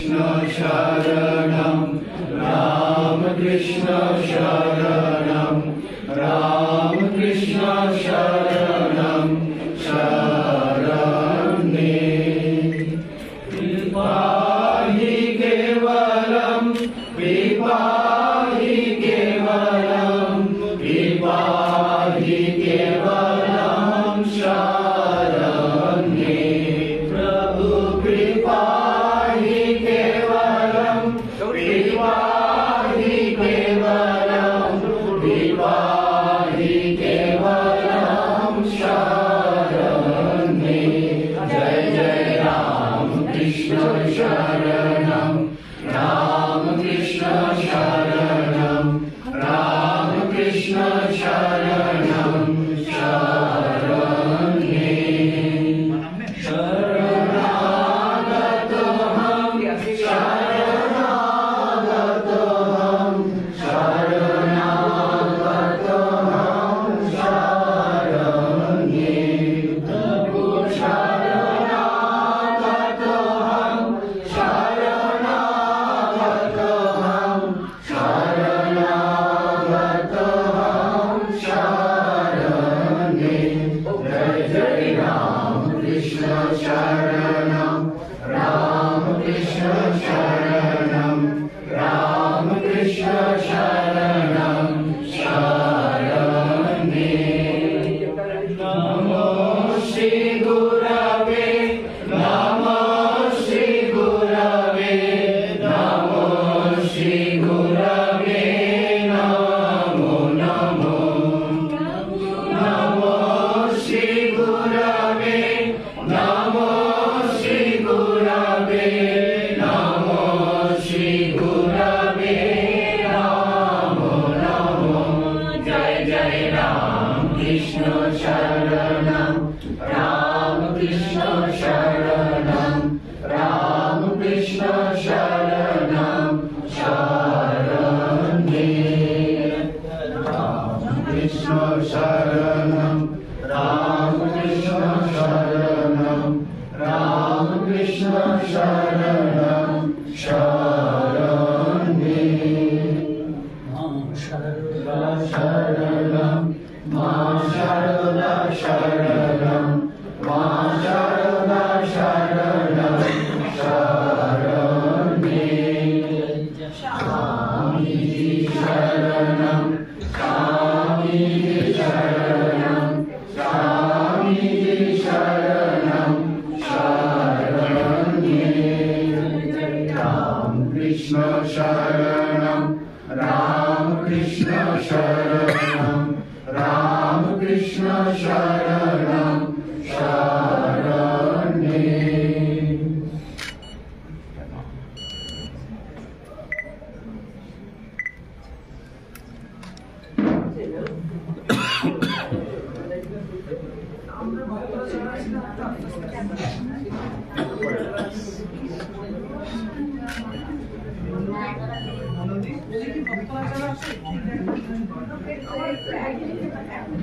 शरणं रामकृष्ण शरणं रामकृष्ण शरणं शरण्ये कृपा हि केवलं कृपा हि केवलं कृपा हि केवलं शरण्ये प्रभु कृपा हि केवलं कृपा हि केवलं कृपा हि केवलं शरण्ये जय जय राम कृष्ण शरणं रामकृष्ण शरणं रामकृष्ण शरणं शरण्ये शरणागतोऽहं शरणागतोऽहं शरणागतोऽहं शरण्ये प्रभु शरणागतोऽहं शरणागतोऽहं शरणागतोऽहं शरण्ये जय जय राम कृष्ण शरणं रामकृष्ण शरणं रामकृष्ण शरणं शरण्ये नमो श्री गुरवे नमो श्री गुरवे नमो श्री गुरवे नमो नमो नमो श्री गुरवे नमो श्री गुरवे नमो श्री गुरवे नमो नमो जय जय राम कृष्ण शरणं रामकृष्ण शरणं रामकृष्ण शरणं शरण्ये रामकृष्ण शरणं रामकृष्ण शरणं रामकृष्ण शरणं शरण्ये शरणं मां शारदा शरणं मां शारदा शरणं शरण्ये स्वामीजी शरणं स्वामीजी शरणं स्वामीजी शरणं शरण्ये रामकृष्ण शरणं रामकृष्ण शरणं रामकृष्ण शरणं शरण्ये